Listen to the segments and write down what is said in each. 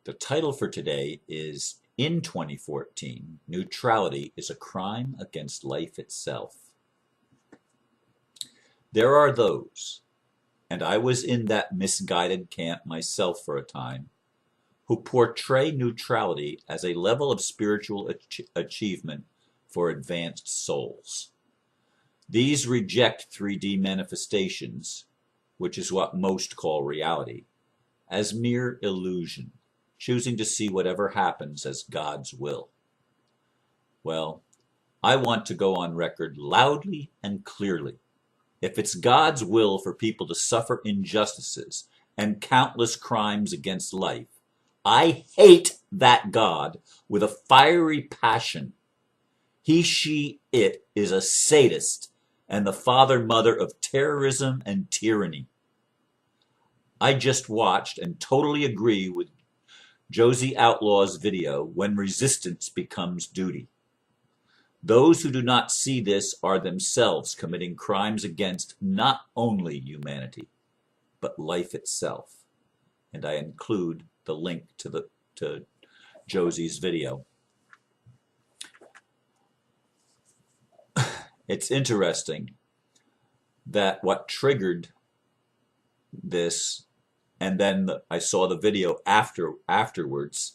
The title for today is In 2014, Neutrality is a Crime Against Life Itself. There are those, and I was in that misguided camp myself for a time, who portray neutrality as a level of spiritual achievement for advanced souls. These reject 3D manifestations, which is what most call reality, as mere illusion, choosing to see whatever happens as God's will. Well, I want to go on record loudly and clearly. If it's God's will for people to suffer injustices and countless crimes against life, I hate that God with a fiery passion. He, she, it is a sadist and the father-mother of terrorism and tyranny. I just watched and totally agree with Josie Outlaw's video, When Resistance Becomes Duty. Those who do not see this are themselves committing crimes against not only humanity, but life itself. And I include the link to Josie's video. It's interesting that what triggered this, and then I saw the video afterwards,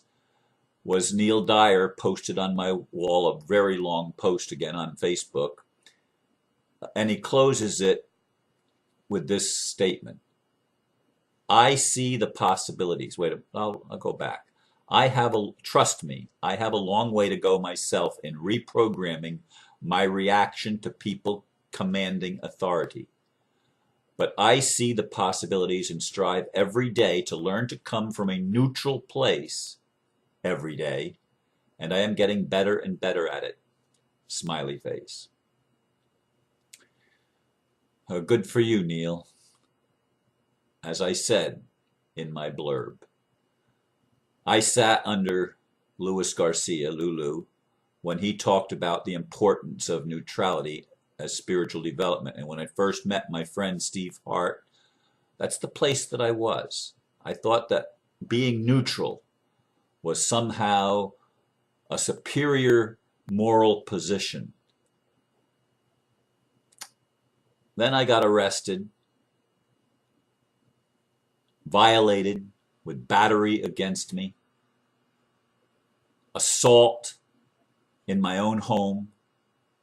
was Neil Dyer posted on my wall a very long post again on Facebook, and he closes it with this statement. I see the possibilities. Wait, I'll go back. Trust me, I have a long way to go myself in reprogramming my reaction to people commanding authority. But I see the possibilities and strive every day to learn to come from a neutral place every day, and I am getting better and better at it. Smiley face. Good for you, Neil. As I said in my blurb, I sat under Luis Garcia, Lulu, when he talked about the importance of neutrality as spiritual development. And when I first met my friend Steve Hart, that's the place that I was. I thought that being neutral was somehow a superior moral position. Then I got arrested, violated with battery against me, assault in my own home,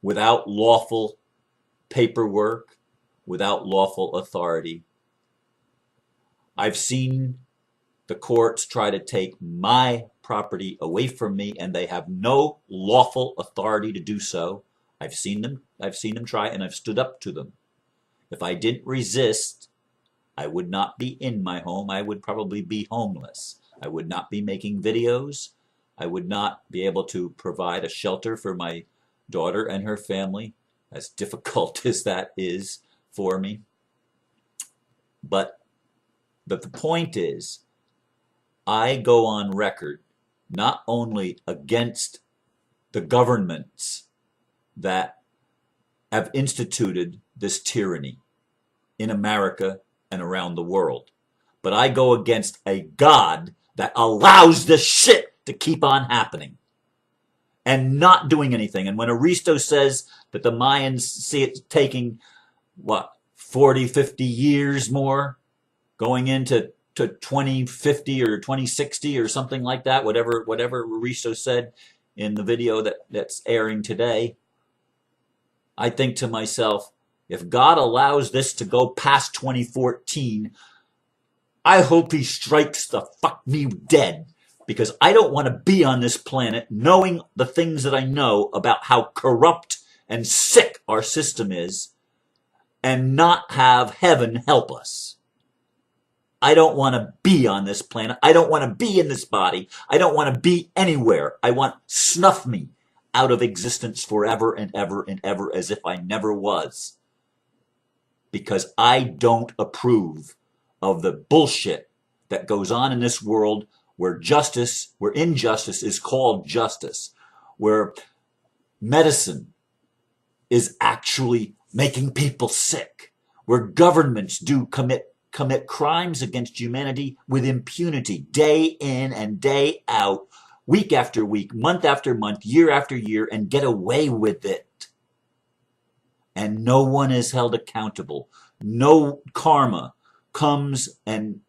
without lawful paperwork, without lawful authority. I've seen the courts try to take my property away from me, and they have no lawful authority to do so. I've seen them try, and I've stood up to them. If I didn't resist, I would not be in my home. I would probably be homeless. I would not be making videos. I would not be able to provide a shelter for my daughter and her family, as difficult as that is for me. But the point is, I go on record not only against the governments that have instituted this tyranny in America and around the world, but I go against a God that allows this shit to keep on happening and not doing anything. And when Aristo says that the Mayans see it taking, 40, 50 years more, going into 2050 or 2060 or something like that, whatever Aristo said in the video that's airing today, I think to myself, if God allows this to go past 2014, I hope he strikes the fuck me dead, because I don't want to be on this planet knowing the things that I know about how corrupt and sick our system is and not have heaven help us. I don't want to be on this planet. I don't want to be in this body. I don't want to be anywhere. I want snuff me out of existence forever and ever and ever, as if I never was. Because I don't approve of the bullshit that goes on in this world where injustice is called justice, where medicine is actually making people sick, where governments do commit commit crimes against humanity with impunity, day in and day out, week after week, month after month, year after year, and get away with it. And no one is held accountable. No karma comes, and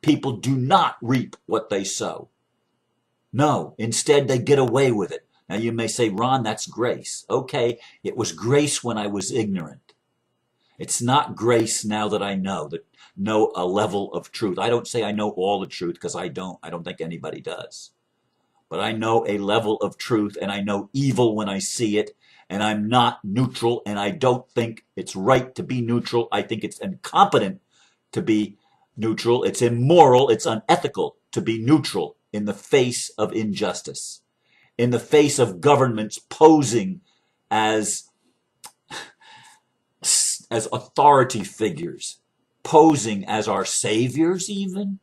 people do not reap what they sow. No, instead they get away with it. Now you may say, Ron, that's grace. Okay, it was grace when I was ignorant. It's not grace now that I know a level of truth. I don't say I know all the truth, because I don't. I don't think anybody does. But I know a level of truth, and I know evil when I see it, and I'm not neutral, and I don't think it's right to be neutral. I think it's incompetent to be neutral. It's immoral, it's unethical to be neutral in the face of injustice, in the face of governments posing as authority figures, posing as our saviors even.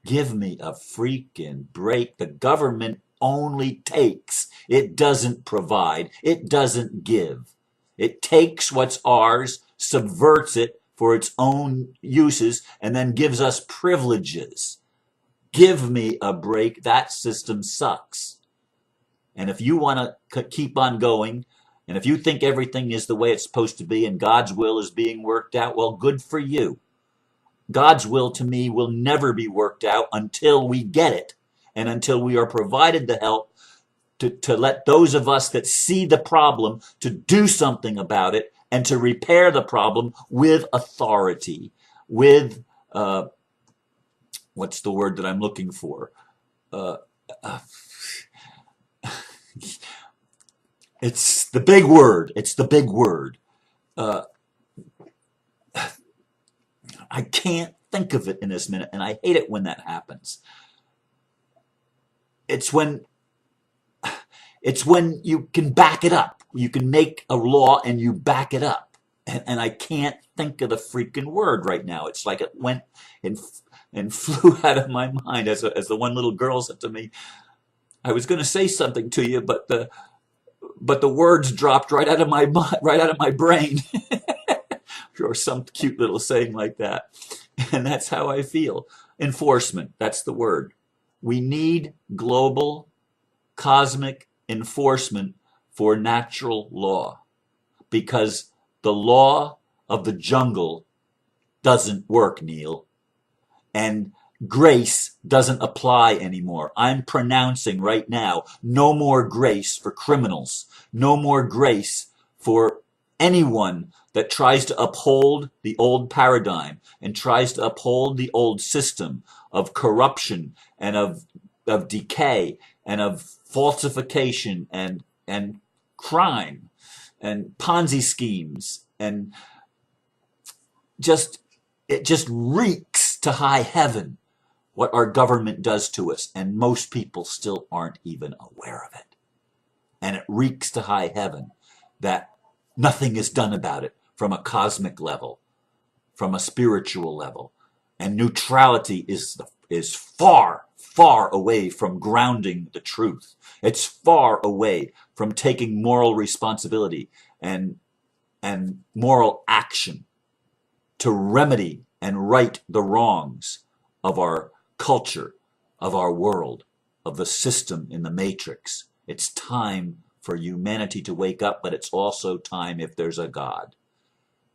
Give me a freaking break. The government only takes. It doesn't provide. It doesn't give. It takes what's ours, subverts it for its own uses, and then gives us privileges. Give me a break. That system sucks. And if you want to keep on going, and if you think everything is the way it's supposed to be and God's will is being worked out, well, good for you. God's will to me will never be worked out until we get it, and until we are provided the help to let those of us that see the problem to do something about it and to repair the problem with authority, with, what's the word that I'm looking for? It's the big word. It's the big word. I can't think of it in this minute, and I hate it when that happens. It's when you can back it up. You can make a law and you back it up. And I can't think of the freaking word right now. It's like it went and flew out of my mind, as the one little girl said to me, I was going to say something to you, but the words dropped right out of my brain. Or some cute little saying like that. And that's how I feel. Enforcement, that's the word. We need global, cosmic enforcement for natural law, because the law of the jungle doesn't work, Neil. And grace doesn't apply anymore. I'm pronouncing right now, no more grace for criminals. No more grace for anyone that tries to uphold the old paradigm and tries to uphold the old system of corruption and of decay and of falsification and crime and Ponzi schemes, and it just reeks to high heaven what our government does to us, and most people still aren't even aware of it. And it reeks to high heaven that nothing is done about it from a cosmic level, from a spiritual level. And neutrality is far, far away from grounding the truth. It's far away from taking moral responsibility and moral action to remedy and right the wrongs of our culture, of our world, of the system in the matrix. It's time for humanity to wake up, but it's also time, if there's a God,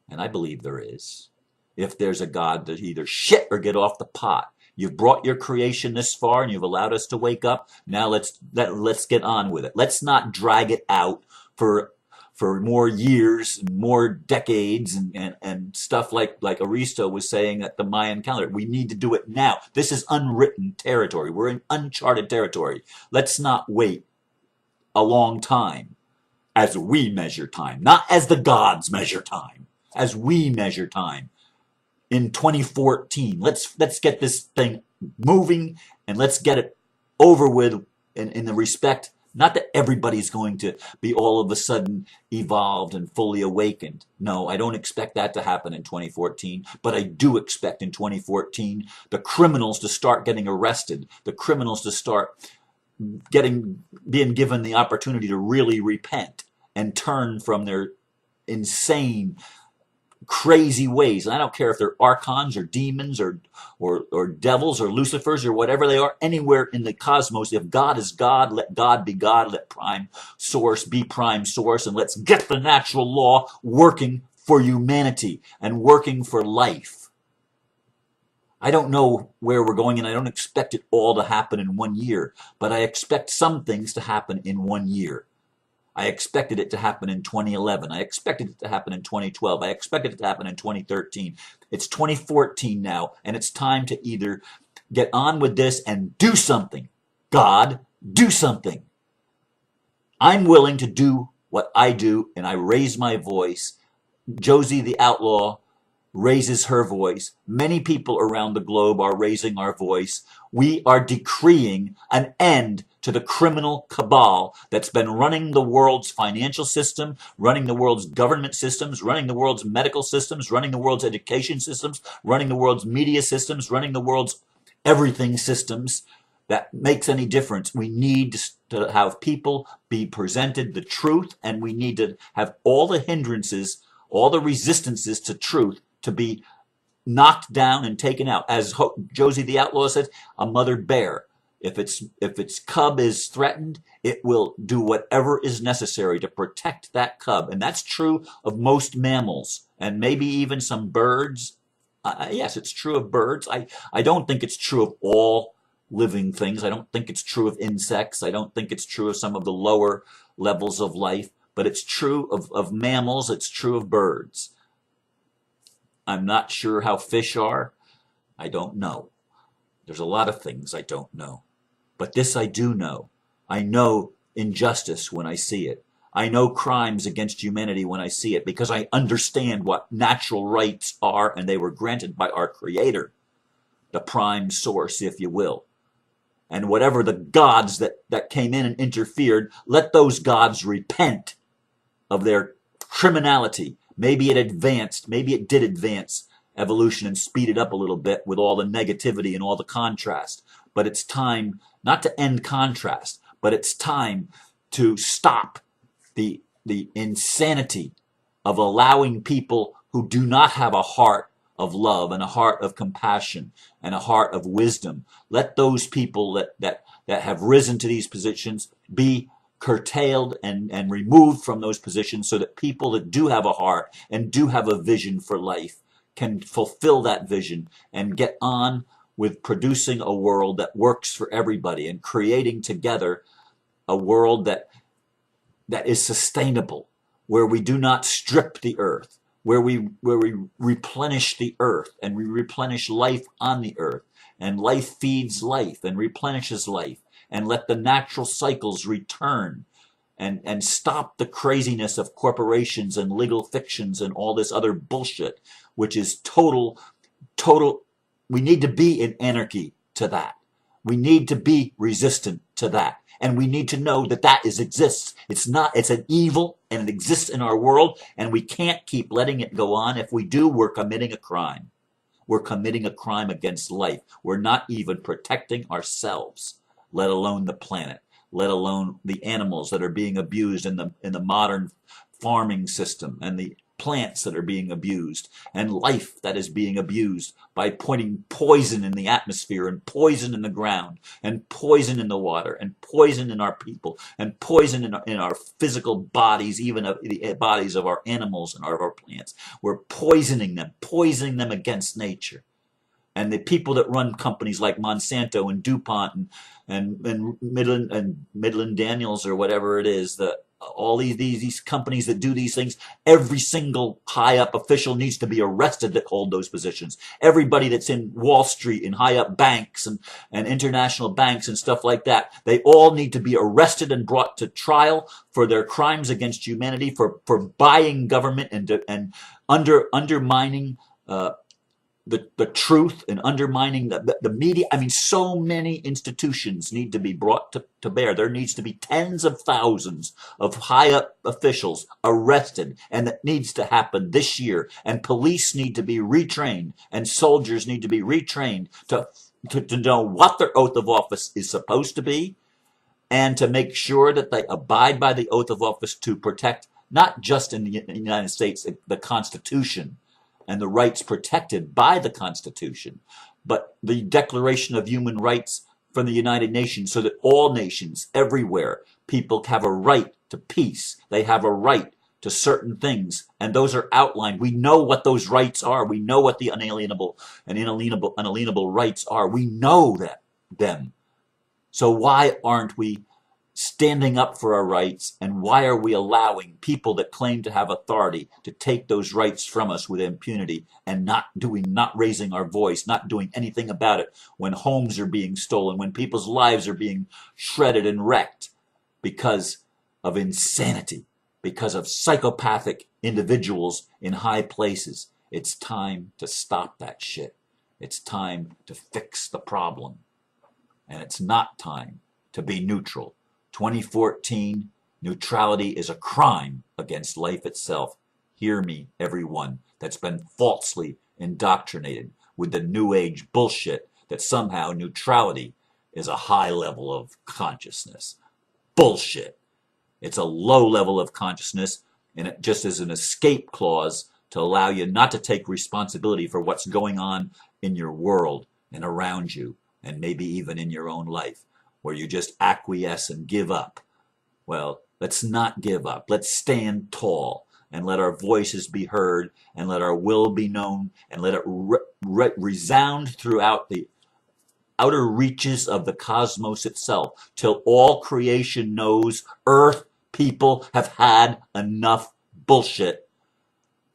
and I believe there is, if there's a God, to either shit or get off the pot. You've brought your creation this far and you've allowed us to wake up. Now let's get on with it. Let's not drag it out for more years and more decades and stuff like Aristo was saying at the Mayan calendar. We need to do it now. This is unwritten territory. We're in uncharted territory. Let's not wait a long time as we measure time, not as the gods measure time, as we measure time. In 2014, let's get this thing moving, and let's get it over with in the respect, not that everybody's going to be all of a sudden evolved and fully awakened. No, I don't expect that to happen in 2014, but I do expect in 2014 the criminals to start getting arrested, the criminals to start being given the opportunity to really repent and turn from their insane crazy ways. And I don't care if they're archons or demons or devils or Lucifers or whatever they are, anywhere in the cosmos. If God is God, let God be God, let prime source be prime source, and let's get the natural law working for humanity and working for life. I don't know where we're going, and I don't expect it all to happen in 1 year, but I expect some things to happen in 1 year. I expected it to happen in 2011. I expected it to happen in 2012. I expected it to happen in 2013. It's 2014 now, and it's time to either get on with this and do something. God, do something. I'm willing to do what I do, and I raise my voice. Josie the Outlaw raises her voice. Many people around the globe are raising our voice. We are decreeing an end to the criminal cabal that's been running the world's financial system, running the world's government systems, running the world's medical systems, running the world's education systems, running the world's media systems, running the world's everything systems that makes any difference. We need to have people be presented the truth, and we need to have all the hindrances, all the resistances to truth to be knocked down and taken out. As Josie the Outlaw said, a mother bear. If its cub is threatened, it will do whatever is necessary to protect that cub. And that's true of most mammals and maybe even some birds. Yes, it's true of birds. I don't think it's true of all living things. I don't think it's true of insects. I don't think it's true of some of the lower levels of life. But it's true of mammals. It's true of birds. I'm not sure how fish are. I don't know. There's a lot of things I don't know. But this I do know. I know injustice when I see it. I know crimes against humanity when I see it, because I understand what natural rights are, and they were granted by our Creator, the prime source, if you will. And whatever the gods that came in and interfered, let those gods repent of their criminality. Maybe it did advance evolution and speed it up a little bit with all the negativity and all the contrast. But it's time not to end contrast, but it's time to stop the insanity of allowing people who do not have a heart of love and a heart of compassion and a heart of wisdom. Let those people that have risen to these positions be curtailed and removed from those positions, so that people that do have a heart and do have a vision for life can fulfill that vision and get on with producing a world that works for everybody and creating together a world that is sustainable, where we do not strip the earth, where we replenish the earth and we replenish life on the earth, and life feeds life and replenishes life, and let the natural cycles return, and stop the craziness of corporations and legal fictions and all this other bullshit, which is total. We need to be in anarchy to that. We need to be resistant to that. And we need to know that exists. It's an evil, and it exists in our world, and we can't keep letting it go on. If we do, we're committing a crime. We're committing a crime against life. We're not even protecting ourselves, let alone the planet, let alone the animals that are being abused in the modern farming system, and the plants that are being abused, and life that is being abused by putting poison in the atmosphere, and poison in the ground, and poison in the water, and poison in our people, and poison in our physical bodies, even the bodies of our animals and of our plants. We're poisoning them against nature. And the people that run companies like Monsanto and DuPont and Midland Daniels, or whatever it is, all these companies that do these things, every single high up official needs to be arrested that hold those positions. Everybody that's in Wall Street and high up banks and international banks and stuff like that, they all need to be arrested and brought to trial for their crimes against humanity, for buying government and undermining the truth, and undermining the media. I mean, so many institutions need to be brought to bear. There needs to be tens of thousands of high up officials arrested, and that needs to happen this year. And police need to be retrained, and soldiers need to be retrained to know what their oath of office is supposed to be, and to make sure that they abide by the oath of office to protect, not just in the United States, the Constitution, and the rights protected by the Constitution, but the Declaration of Human Rights from the United Nations, so that all nations everywhere, people have a right to peace. They have a right to certain things, and those are outlined. We know what those rights are. We know what the unalienable and unalienable rights are. We know them. So why aren't we standing up for our rights, and why are we allowing people that claim to have authority to take those rights from us with impunity and not raising our voice, not doing anything about it when homes are being stolen, when people's lives are being shredded and wrecked because of insanity, because of psychopathic individuals in high places? It's time to stop that shit. It's time to fix the problem. And it's not time to be neutral. 2014, neutrality is a crime against life itself. Hear me, everyone that's been falsely indoctrinated with the New Age bullshit that somehow neutrality is a high level of consciousness. Bullshit. It's a low level of consciousness, and it just is an escape clause to allow you not to take responsibility for what's going on in your world and around you, and maybe even in your own life, where you just acquiesce and give up. Well, let's not give up. Let's stand tall and let our voices be heard and let our will be known and let it resound throughout the outer reaches of the cosmos itself till all creation knows Earth people have had enough bullshit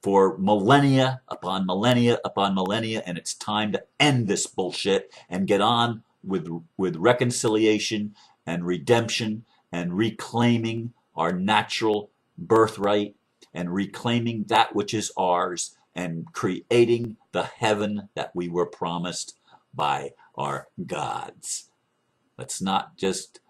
for millennia upon millennia upon millennia, and it's time to end this bullshit and get on with reconciliation and redemption and reclaiming our natural birthright and reclaiming that which is ours and creating the heaven that we were promised by our gods. Let's not just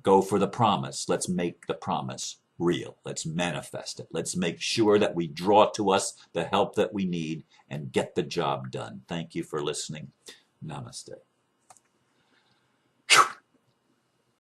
go for the promise. Let's make the promise real. Let's manifest it. Let's make sure that we draw to us the help that we need and get the job done. Thank you for listening. Namaste.